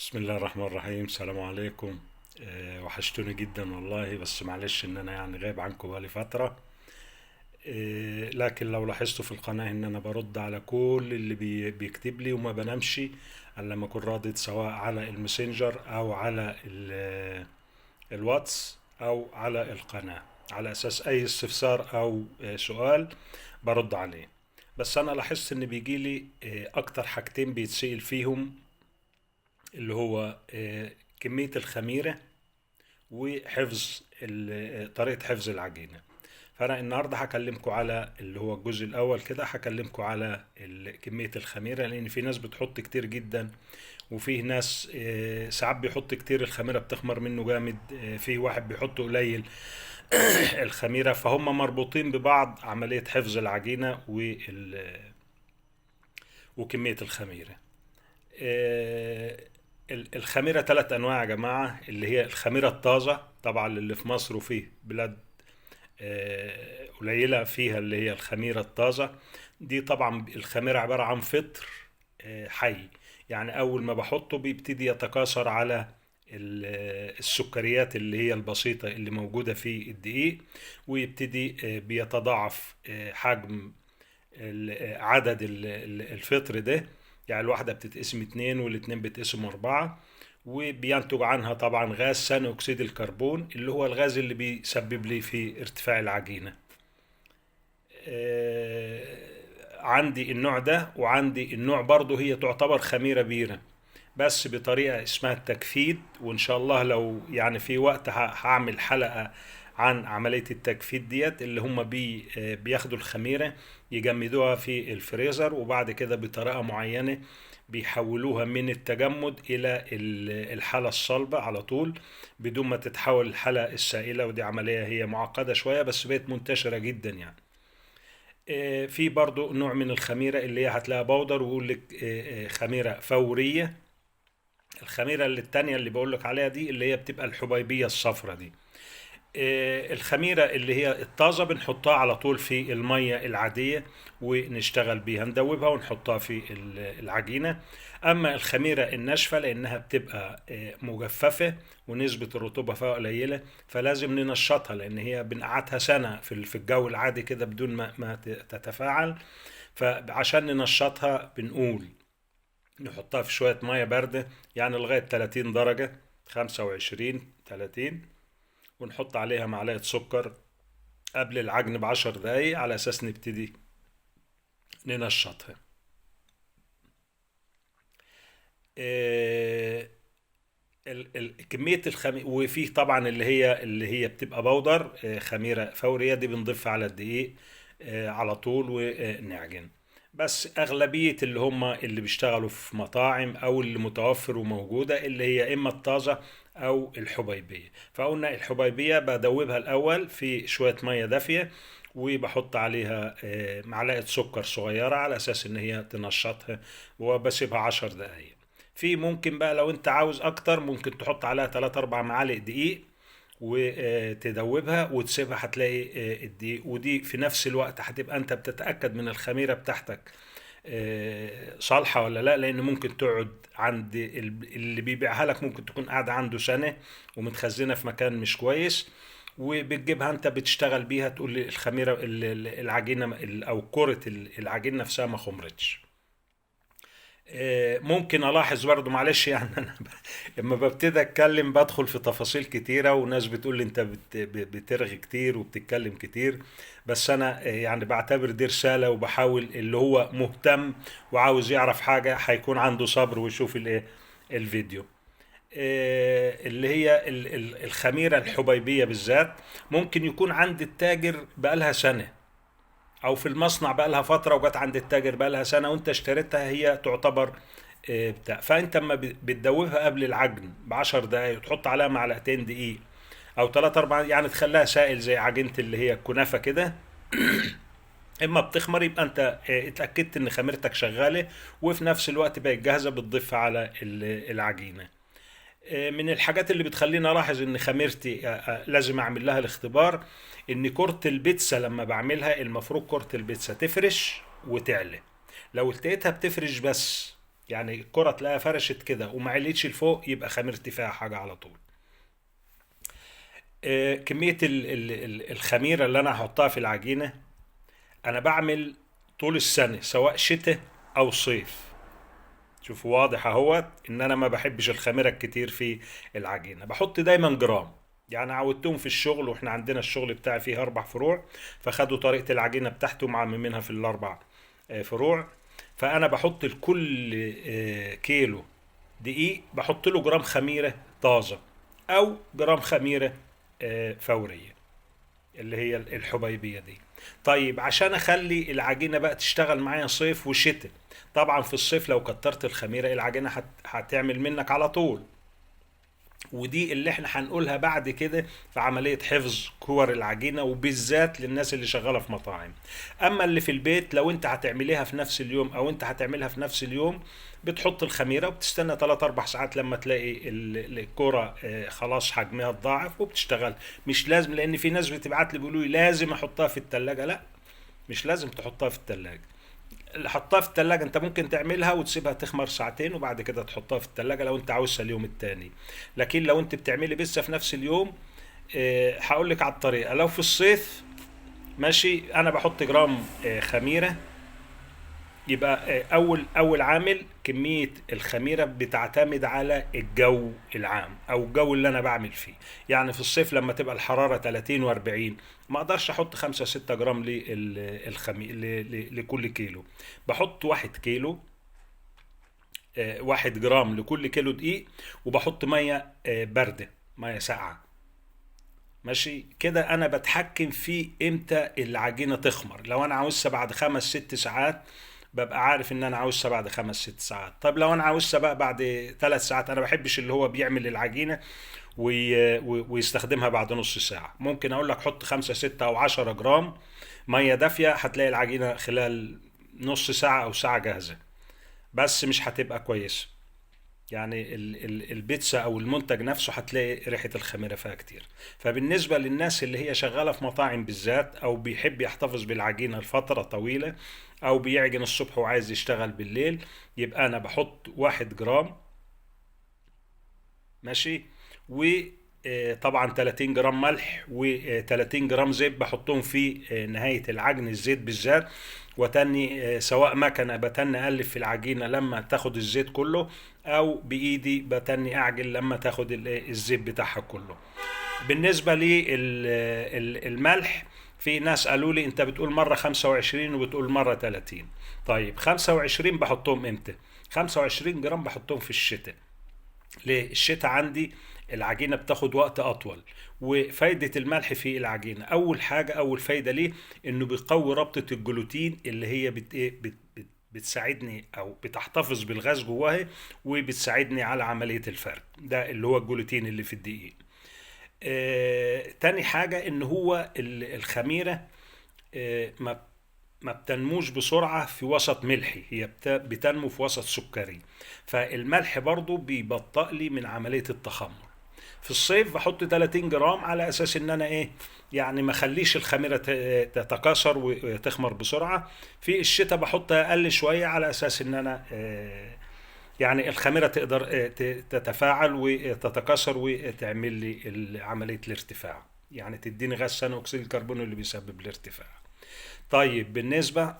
بسم الله الرحمن الرحيم. السلام عليكم. وحشتوني جدا والله، بس معلش ان انا يعني غايب عنكم بقالي فترة. لكن لو لاحظتوا في القناة ان انا برد على كل اللي بيكتب لي وما بنامش الا لما اكون رادد، سواء على الماسنجر او على الواتس او على القناة، على اساس اي استفسار او سؤال برد عليه. بس انا لاحظت ان بيجي لي اكتر حاجتين بيتسأل فيهم، اللي هو كمية الخميرة وحفظ طريقة حفظ العجينة. فأنا النهاردة هكلمكم على اللي هو الجزء الأول كده، هكلمكم على كمية الخميرة، لأن في ناس بتحط كتير جدا، وفيه ناس ساعات بيحط كتير الخميرة بتخمر منه جامد، في واحد بيحط قليل الخميرة، فهم مربوطين ببعض عملية حفظ العجينة وكمية الخميرة. آه، الخميرة ثلاث أنواع يا جماعة، اللي هي الخميرة الطازة طبعا اللي في مصر، وفيه بلاد قليلة فيها اللي هي الخميرة الطازة. دي طبعا الخميرة عبارة عن فطر حي، يعني أول ما بحطه بيبتدي يتكاثر على السكريات اللي هي البسيطة اللي موجودة في الدقيق، ويبتدي بيتضاعف حجم عدد الفطر ده. يعني الواحدة بتتقسم اتنين والاتنين بتقسم اربعة، وبينتج عنها طبعا غاز ثاني اكسيد الكربون، اللي هو الغاز اللي بيسبب لي في ارتفاع العجينة. عندي النوع ده، وعندي النوع برضه هي تعتبر خميرة بيرة، بس بطريقة اسمها التجفيد. وإن شاء الله لو يعني في وقت هعمل حلقة عن عملية التجفيد ديت، اللي هم بياخدوا الخميرة يجمدوها في الفريزر، وبعد كده بطريقة معينة بيحولوها من التجمد إلى الحالة الصلبة على طول، بدون ما تتحول الحالة السائلة. ودي عملية هي معقدة شوية، بس بقت منتشرة جدا يعني. في برضو نوع من الخميرة اللي هي هتلاقيها بودر، ويقول لك خميرة فورية. الخميرة اللي التانية اللي بقول لك عليها دي اللي هي بتبقى الحبيبية الصفرة دي. الخميرة اللي هي الطازة بنحطها على طول في المية العادية ونشتغل بيها، ندوبها ونحطها في العجينة. أما الخميرة الناشفة لأنها بتبقى مجففة ونسبة الرطوبة فيها قليلة، فلازم ننشطها، لأن هي بنقعدها سنة في الجو العادي كده بدون ما تتفاعل. فعشان ننشطها بنقول نحطها في شوية مية باردة، يعني لغاية 30 درجة، 25 30، ونحط عليها معلقة سكر قبل العجن ب10 دقايق على أساس نبتدي ننشطها. آه، كمية وفيه طبعا اللي هي بتبقى بودر، خميرة فورية، دي بنضيفها على الدقيق على طول ونعجن. بس أغلبية اللي هم اللي بيشتغلوا في مطاعم أو اللي متوفر وموجودة اللي هي إما الطازة أو الحبيبية. فقلنا الحبيبية بدوبها الأول في شوية مية دافية، وبحط عليها معلقة سكر صغيرة على أساس إن هي تنشطها، وبسيبها 10 دقايق. في ممكن بقى لو انت عاوز اكتر ممكن تحط عليها 3 4 معالق دقيق وتدوبها وتسيبها، هتلاقي الدقيق، ودي في نفس الوقت هتبقى انت بتتأكد من الخميرة بتاعتك صالحة ولا لا، لان ممكن تقعد عند اللي بيبيعها لك، ممكن تكون قاعدة عنده سنة ومتخزنة في مكان مش كويس، وبتجيبها انت بتشتغل بيها تقول لي الخميرة العجينة او كرة العجينة نفسها ما خمرتش. ممكن الاحظ برضو، معلش يعني انا لما ببتدي اتكلم بدخل في تفاصيل كتيرة، وناس بتقول لي انت بترغي كتير وبتتكلم كتير، بس انا يعني بعتبر دي رسالة، وبحاول اللي هو مهتم وعاوز يعرف حاجة هيكون عنده صبر ويشوف الايه الفيديو. اللي هي الخميرة الحبيبية بالذات ممكن يكون عند التاجر بقالها سنة، او في المصنع بقى لها فتره وجت عند التاجر بقى لها سنه وانت اشتريتها، هي تعتبر بتاع. فانت اما بتدوبها قبل العجن ب10 دقايق وتحط عليها معلقتين دقيق او 3 4، يعني تخليها سائل زي عجينه اللي هي الكنافه كده، اما بتخمر يبقى انت اتاكدت ان خميرتك شغاله، وفي نفس الوقت بقت جاهزه بتضيفها على العجينه. من الحاجات اللي بتخليني الاحظ ان خميرتي لازم اعمل لها الاختبار، ان كرة البيتزا لما بعملها المفروض كرة البيتزا تفرش وتعلى. لو لقيتها بتفرش بس يعني الكرة تلاقيها فرشت كده وما عليتش لفوق، يبقى خميرتي فيها حاجة على طول. كمية الخميرة اللي انا هحطها في العجينة، انا بعمل طول السنة سواء شتاء او صيف. شوفوا واضح اهوت ان انا ما بحبش الخميرة الكتير في العجينة، بحط دايما جرام. يعني عودتهم في الشغل، واحنا عندنا الشغل بتاعي فيه 4 فروع، فخدوا طريقة العجينة بتاعته معممينها في ال4 فروع. فانا بحط لكل كيلو دقيق بحط له جرام خميرة طازة، او جرام خميرة فورية، اللي هي الحبيبية دي. طيب عشان اخلي العجينة بقى تشتغل معايا صيف وشتاء، طبعا في الصيف لو كترت الخميرة العجينة هتعمل منك على طول. ودي اللي احنا هنقولها بعد كده في عملية حفظ كور العجينة، وبالذات للناس اللي شغالة في مطاعم. اما اللي في البيت، لو انت هتعمليها في نفس اليوم او انت هتعملها في نفس اليوم، بتحط الخميرة وبتستنى 3 4 ساعات لما تلاقي الكرة خلاص حجمها اتضاعف وبتشتغل. مش لازم، لان في ناس بتبعت لي بيقولوا لي لازم احطها في التلاجة. لا، مش لازم تحطها في التلاجة. اللي حطها في التلاجة انت ممكن تعملها وتسيبها تخمر ساعتين وبعد كده تحطها في التلاجة لو انت عاوزها اليوم التاني. لكن لو انت بتعملي بيتزا في نفس اليوم، هقول لك على الطريقة. لو في الصيف ماشي، انا بحط جرام خميرة. يبقى اول عامل كمية الخميرة بتعتمد على الجو العام او الجو اللي انا بعمل فيه. يعني في الصيف لما تبقى الحرارة 30 و40، ما اقدرش احط 5 6 جرام لكل كيلو. بحط 1 كيلو، 1 جرام لكل كيلو دقيق. وبحط مية باردة، مية ساقعة. ماشي كده انا بتحكم في امتى العجينة تخمر. لو انا عاوزها بعد 5 6 ساعات، ببقى عارف ان انا عاوزها بعد 5 6 ساعات. طب لو انا عاوزها بقى بعد 3 ساعات، انا بحبش اللي هو بيعمل العجينة ويستخدمها بعد نص ساعة. ممكن اقول لك حط 5 6 او 10 جرام مية دافية، هتلاقي العجينة خلال نص ساعة او ساعة جاهزة. بس مش هتبقى كويسة. يعني البيتزا او المنتج نفسه هتلاقي ريحة الخميرة فيها كتير. فبالنسبة للناس اللي هي شغالة في مطاعم بالذات، او بيحب يحتفظ بالعجينة لفترة طويلة، او بيعجن الصبح وعايز يشتغل بالليل، يبقى انا بحط 1 جرام. ماشي. وطبعا 30 جرام ملح و30 جرام زيت بحطهم في نهاية العجن، الزيت بالذات. وتاني سواء مكنة بتني أقلب في العجينة لما تاخد الزيت كله، أو بإيدي بتني أعجن لما تاخد الزيت بتاعها كله. بالنسبة للملح، في ناس قالوا لي انت بتقول مرة 25 وبتقول مرة 30. طيب 25 بحطهم امتى؟ 25 جرام بحطهم في الشتاء. ليه؟ الشتاء عندي العجينة بتاخد وقت أطول. وفايدة الملح في العجينة، أول حاجة، أول فايدة ليه، إنه بيقوي رابطة الجلوتين اللي هي بتساعدني أو بتحتفظ بالغاز جواها، وبتساعدني على عملية الفرد. ده اللي هو الجلوتين اللي في الدقيق. تاني حاجة إن هو الخميرة ما بتنموش بسرعة في وسط ملحي، هي بتنمو في وسط سكري. فالملح برضو بيبطئ لي من عملية التخمر. في الصيف بحط 30 جرام على اساس ان انا ايه، يعني ما خليش الخميرة تتكاثر وتخمر بسرعة. في الشتاء بحط اقل شوية على اساس ان انا يعني الخميرة تقدر تتفاعل وتتكاثر وتعمل لي عملية الارتفاع، يعني تديني غاز ثاني اكسيد الكربون اللي بيسبب الارتفاع. طيب بالنسبة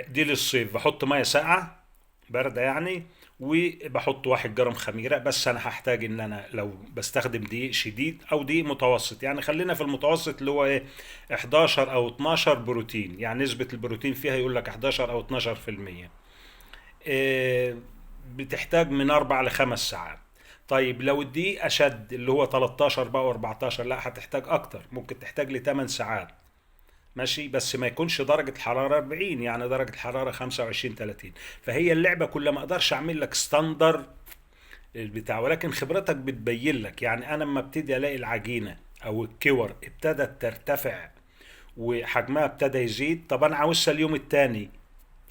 دي للصيف، بحط مية ساقعة باردة يعني، وبحط 1 جرام خميرة. بس أنا هحتاج إن أنا لو بستخدم دقيق شديد أو دقيق متوسط، يعني خلينا في المتوسط اللي هو إيه، 11 أو 12 بروتين، يعني نسبة البروتين فيها يقول لك 11 أو 12%. بتحتاج من 4 ل5 ساعات. طيب لو الدقيق أشد اللي هو 13 بقى و14، لا هتحتاج أكتر، ممكن تحتاج لي 8 ساعات. ماشي، بس ما يكونش درجة الحرارة 40، يعني درجة الحرارة 25 30. فهي اللعبة كلها ما اقدرش اعمل لك ستاندر البتاع، ولكن خبرتك بتبين لك. يعني انا لما ابتدي الاقي العجينة او الكور ابتدت ترتفع وحجمها ابتدى يزيد، طب انا عاوزها اليوم التاني،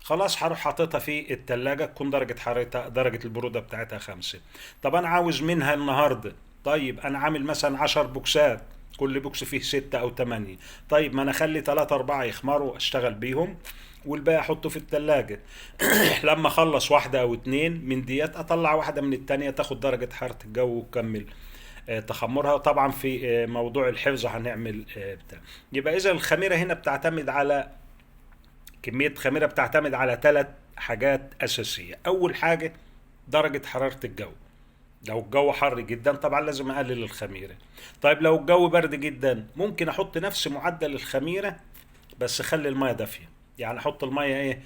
خلاص هروح حاططها في التلاجة تكون درجة حرارتها، درجة البرودة بتاعتها 5. طب انا عاوز منها النهاردة، طيب انا عامل مثلا 10 بوكسات، كل بوكس فيه 6 أو 8. طيب ما أنا أخلي 3 4 يخمروا أشتغل بيهم، والباقي أحطه في التلاجة. لما أخلص 1 أو 2 من ديت أطلع واحدة من التانية تاخد درجة حرارة الجو وتكمل تخمرها. طبعا في موضوع الحفظ هنعمل بتاع. يبقى إذا الخميرة هنا بتعتمد على كمية خميرة، بتعتمد على 3 حاجات أساسية. أول حاجة درجة حرارة الجو. لو الجو حر جدا طبعا لازم اقلل الخميره. طيب لو الجو برد جدا ممكن احط نفس معدل الخميره بس اخلي الميه دافيه، يعني احط الميه ايه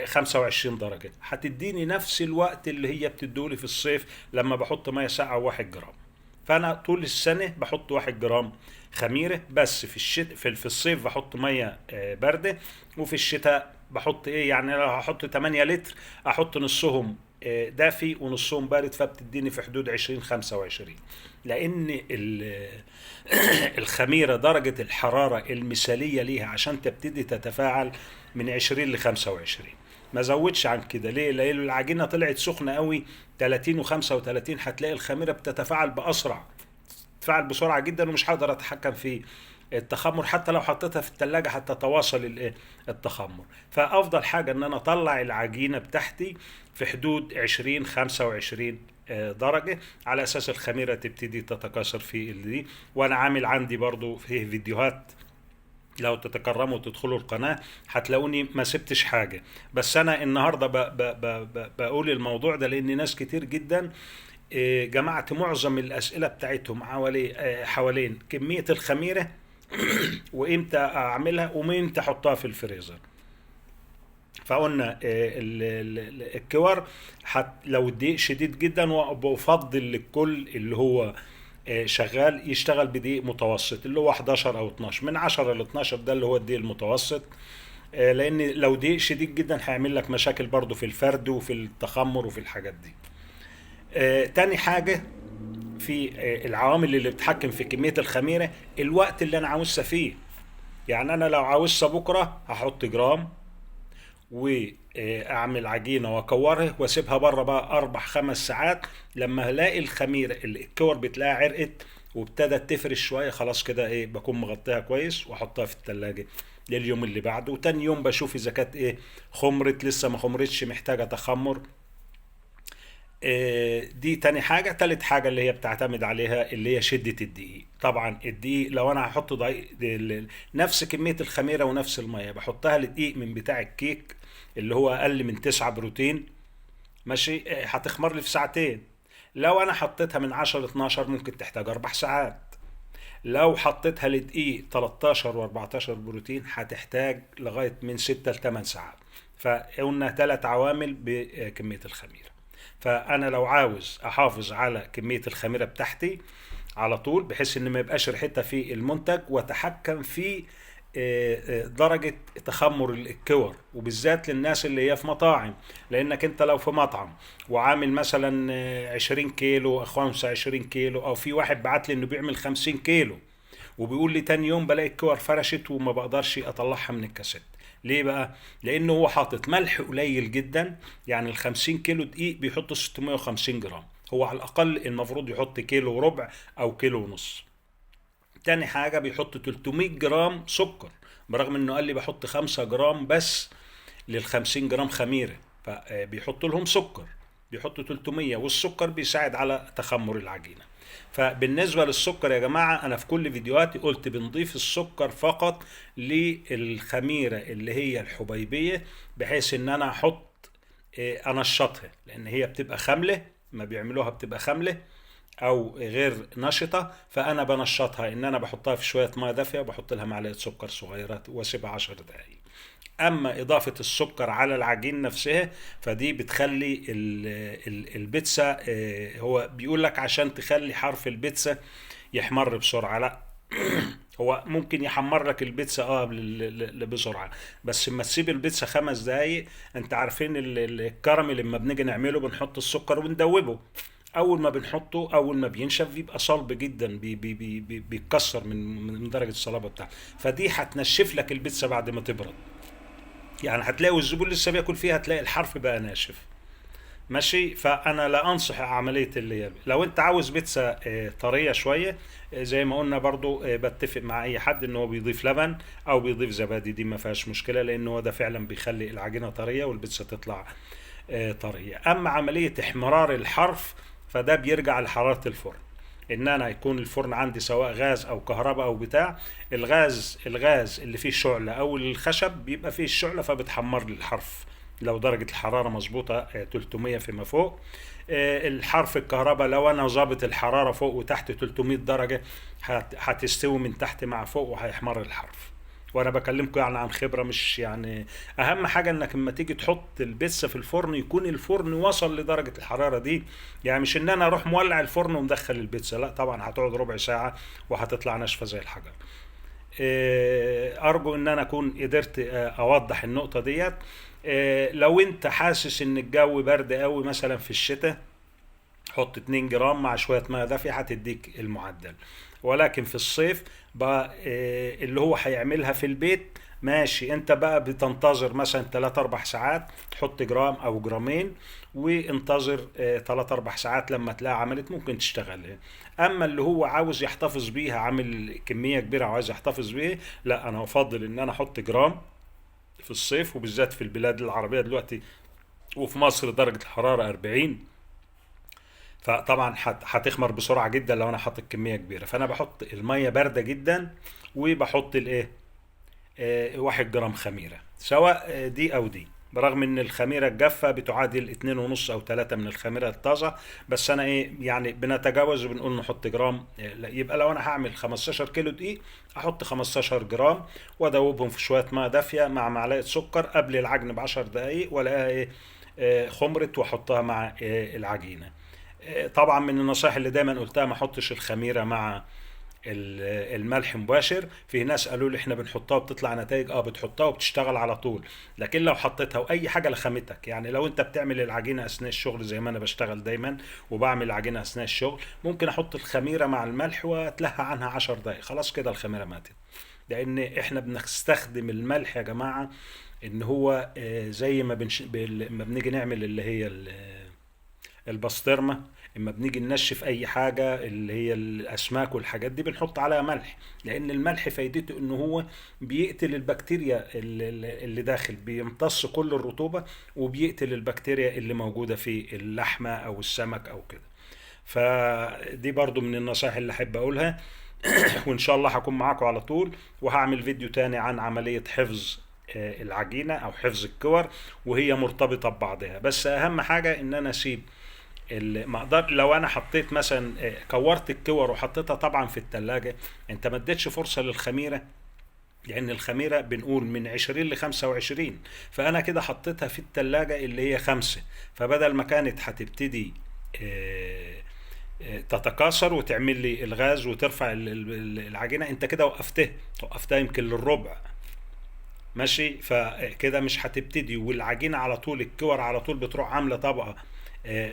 25 درجه، هتديني نفس الوقت اللي هي بتدولي في الصيف لما بحط ميه ساقعه 1 جرام. فانا طول السنه بحط 1 جرام خميره، بس في الشتاء في الصيف بحط ميه بارده، وفي الشتاء بحط ايه، يعني لو هحط 8 لتر احط نصهم دافي ونصهم بارد، فبتديني في حدود 20 25. لان الخميره درجه الحراره المثاليه ليها عشان تبتدي تتفاعل من 20 ل 25، ما زودش عن كده. ليه؟ لان العجينه طلعت سخنه قوي 30 و35 هتلاقي الخميره بتتفاعل باسرع، تتفاعل بسرعه جدا ومش هقدر اتحكم في التخمر. حتى لو حطيتها في التلاجة هتتواصل التخمر. فافضل حاجة ان انا اطلع العجينة بتاعتي في حدود 20 25 درجة، على اساس الخميرة تبتدي تتكاثر في دي. وانا عامل عندي برضو فيه فيديوهات، لو تتكرموا وتدخلوا القناة هتلاقوني ما سبتش حاجة. بس انا النهاردة بقول الموضوع ده لان ناس كتير جدا جمعت معظم الاسئلة بتاعتهم حوالين كمية الخميرة وامتى اعملها وامتى احطها في الفريزر. فقلنا الكور لو الدقيق شديد جدا، وبفضل للكل اللي هو شغال يشتغل بدقيق متوسط اللي هو 11 او 12، من 10 ل 12 ده اللي هو الدقيق المتوسط. لان لو دقيق شديد جدا هيعمل لك مشاكل برضو في الفرد وفي التخمر وفي الحاجات دي. تاني حاجة في العوامل اللي بتحكم في كمية الخميرة، الوقت اللي انا عاوزها فيه. يعني انا لو عاوزها بكرة هحط جرام واعمل عجينة واكورها واسيبها بره بقى 4 5 ساعات. لما هلاقي الخميرة الكور بتلاقيها عرقت وابتدت تفرش شوية، خلاص كده ايه بكون مغطيها كويس واحطها في التلاجة لليوم اللي بعده. وتاني يوم بشوف اذا كانت ايه خمرت لسه ما خمرتش محتاجة تخمر. دي تاني حاجة. تالت حاجة اللي هي بتعتمد عليها اللي هي شدة الدقيق. طبعا الدقيق لو انا هحط نفس كمية الخميرة ونفس المية بحطها للدقيق من بتاع الكيك اللي هو اقل من 9 بروتين، ماشي، هتخمر لي في ساعتين. لو انا حطيتها من 10 ل 12 ممكن تحتاج 4 ساعات. لو حطيتها لدقيق 13 و14 بروتين هتحتاج لغاية من 6 ل 8 ساعات. فقلنا 3 عوامل بكمية الخميرة. فانا لو عاوز احافظ على كمية الخميرة بتاعتي على طول بحيث ان ما يبقاش ريحتها في المنتج، واتحكم في درجة تخمر الكور، وبالذات للناس اللي هي في مطاعم. لانك انت لو في مطعم وعامل مثلا 20 كيلو او 25 كيلو، او في واحد بعت لي انه بيعمل 50 كيلو وبيقول لي تاني يوم بلاقي الكور فرشت وما بقدرش اطلعها من الكاسيت. ليه بقى؟ لانه هو حاطط ملح قليل جدا. يعني ال50 كيلو دقيق بيحط 650 جرام، هو على الاقل المفروض يحط كيلو وربع او كيلو ونص. تاني حاجة بيحط 300 جرام سكر، برغم انه قال لي بحط 5 جرام بس لل50 جرام خميرة، فبيحط لهم سكر، بيحطوا 300. والسكر بيساعد على تخمر العجينة. فبالنسبة للسكر يا جماعة انا في كل فيديوهاتي قلت بنضيف السكر فقط للخميرة اللي هي الحبيبية، بحيث ان انا احط انشطها، لان هي بتبقى خاملة، ما بيعملوها بتبقى خاملة او غير نشطه. فانا بنشطها ان انا بحطها في شويه ميه دافيه وبحط لها معلقه سكر صغيره واسيبها 10 دقائق. اما اضافه السكر على العجين نفسها فدي بتخلي البيتزا، هو بيقول لك عشان تخلي حرف البيتزا يحمر بسرعه. لا، هو ممكن يحمر لك البيتزا بسرعه، بس اما تسيب البيتزا 5 دقايق. انت عارفين الكراميل لما بنيجي نعمله بنحط السكر وندوبه. اول ما بنحطه اول ما بينشف بيبقى صلب جدا، بيتكسر من درجه الصلابه بتاعته. فدي هتنشف لك البيتزا بعد ما تبرد، يعني هتلاقي الزبون لسه بياكل فيها هتلاقي الحرف بقى ناشف، ماشي. فانا لا انصح عمليه اللي هي، لو انت عاوز بيتزا طريه شويه، زي ما قلنا برضو، بتفق مع اي حد ان هو بيضيف لبن او بيضيف زبادي، دي ما فيهاش مشكله، لان هو ده فعلا بيخلي العجينه طريه والبيتزا تطلع طريه. اما عمليه احمرار الحرف فده بيرجع لحراره الفرن، ان انا يكون الفرن عندي سواء غاز او كهرباء او بتاع. الغاز اللي فيه شعلة او الخشب بيبقى فيه الشعلة فبتحمر لي الحرف، لو درجة الحرارة مظبوطة 300 فيما فوق. الحرف الكهرباء لو انا ظابط الحرارة فوق وتحت 300 درجة هتستوي من تحت مع فوق وهيحمر الحرف. وانا بكلمكم يعني عن خبرة، مش يعني. اهم حاجة انك لما تيجي تحط البيتزا في الفرن يكون الفرن وصل لدرجة الحرارة دي. يعني مش ان انا اروح مولع الفرن ومدخل البيتزا، لا طبعا هتقعد ربع ساعة وهتطلع ناشفة زي الحجر. ارجو ان انا اكون قدرت اوضح النقطة ديت. لو انت حاسس ان الجو برد قوي مثلا في الشتاء، حط 2 جرام مع شوية ماء دافية هتديك المعدل. ولكن في الصيف بقى اللي هو هيعملها في البيت ماشي، انت بقى بتنتظر مثلا 3 4 ساعات، تحط جرام او جرامين وانتظر 3 4 ساعات لما تلاقي عملت ممكن تشتغل. اما اللي هو عاوز يحتفظ بيها، عامل كمية كبيرة وعايز يحتفظ بيها، لا انا افضل ان انا احط جرام في الصيف، وبالذات في البلاد العربية دلوقتي وفي مصر درجة الحرارة 40، فطبعا هتخمر بسرعه جدا لو انا حاطط كميه كبيره. فانا بحط الميه بارده جدا، وبحط الايه 1 جرام خميره، سواء دي او دي، برغم ان الخميره الجافه بتعادل 2.5 او 3 من الخميره الطازه. بس انا يعني بنتجاوز وبنقول نحط جرام. يبقى لو انا هعمل 15 كيلو دقيق احط 15 جرام، وادوبهم في شويه ماء دافيه مع معلقه سكر قبل العجن ب10 دقائق، والاقيها خمرت، واحطها مع العجينه. طبعا من النصائح اللي دايما قلتها ما احطش الخميره مع الملح مباشر. في ناس قالوا لي احنا بنحطها وبتطلع نتائج، بتحطها وبتشتغل على طول، لكن لو حطيتها واي حاجه لخمتك، يعني لو انت بتعمل العجينه اثناء الشغل زي ما انا بشتغل دايما وبعمل العجينه اثناء الشغل، ممكن احط الخميره مع الملح واتلهى عنها 10 دقائق، خلاص كده الخميره ماتت. لان احنا بنستخدم الملح يا جماعه ان هو زي ما بنيجي نعمل اللي هي البسطرمه، اما بنيجي ننشف اي حاجه اللي هي الاسماك والحاجات دي بنحط عليها ملح، لان الملح فايدته ان هو بيقتل البكتيريا اللي داخل، بيمتص كل الرطوبه وبيقتل البكتيريا اللي موجوده في اللحمه او السمك او كده. فدي برضو من النصائح اللي احب اقولها. وان شاء الله هكون معاكم على طول، وهعمل فيديو تاني عن عمليه حفظ العجينه او حفظ الكور، وهي مرتبطه ببعضها. بس اهم حاجه ان انا اسيب ما اقدر، لو انا حطيت مثلا كورت الكور وحطيتها طبعا في التلاجة، انت ما اديتش فرصة للخميرة، لان الخميرة بنقول من 20 ل25، فانا كده حطيتها في التلاجة اللي هي 5، فبدل ما كانت هتبتدي تتكاثر وتعمل لي الغاز وترفع العجينة، انت كده وقفتها يمكن للربع. ماشي، فكده مش هتبتدي، والعجينه على طول الكور على طول بتروح عامله طبقه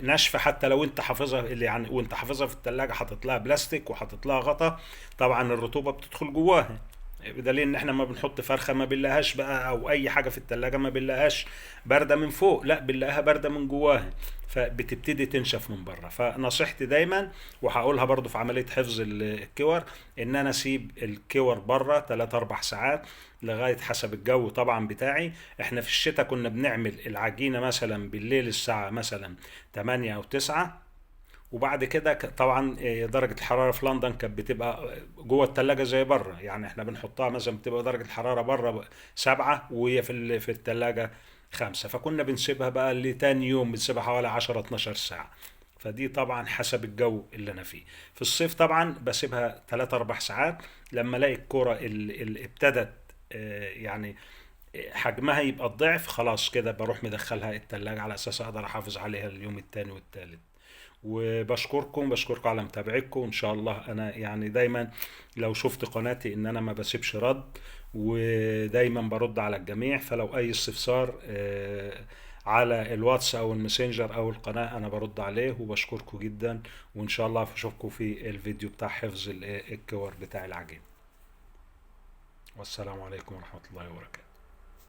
ناشفه، حتى لو انت حافظها اللي يعني وانت حافظها في التلاجة حاطط لها بلاستيك وحاطط لها غطا، طبعا الرطوبه بتدخل جواها، بدليل ان احنا ما بنحط فرخه ما بنلاقيهاش بقى، او اي حاجه في التلاجة ما بنلاقيهاش بارده من فوق، لا بنلاقيها بارده من جواها، فبتبتدي تنشف من بره. فنصيحتي دايما، وهقولها برضو في عمليه حفظ الكور، ان انا اسيب الكور بره 3 4 ساعات لغايه حسب الجو طبعا بتاعي. احنا في الشتاء كنا بنعمل العجينه مثلا بالليل الساعه مثلا 8 او 9، وبعد كده طبعا درجة الحرارة في لندن كانت بتبقى جوه التلاجة زي بره، يعني احنا بنحطها مثلا بتبقى درجة الحرارة بره 7 وهي في التلاجة 5، فكنا بنسيبها بقى لتاني يوم بنسيبها حوالي 10 12 ساعة. فدي طبعا حسب الجو اللي انا فيه. في الصيف طبعا بسيبها 3 4 ساعات، لما الاقي الكرة اللي ابتدت يعني حجمها يبقى الضعف، خلاص كده بروح مدخلها التلاجة على اساس اقدر احافظ عليها اليوم التاني والتالت. بشكركم على متابعتكم. ان شاء الله انا يعني دايما لو شفت قناتي ان انا ما بسيبش رد، ودايما برد على الجميع، فلو اي استفسار على الواتس او الماسنجر او القناة انا برد عليه. وبشكركم جدا، وان شاء الله اشوفكم في الفيديو بتاع حفظ الكور بتاع العجين. والسلام عليكم ورحمة الله وبركاته.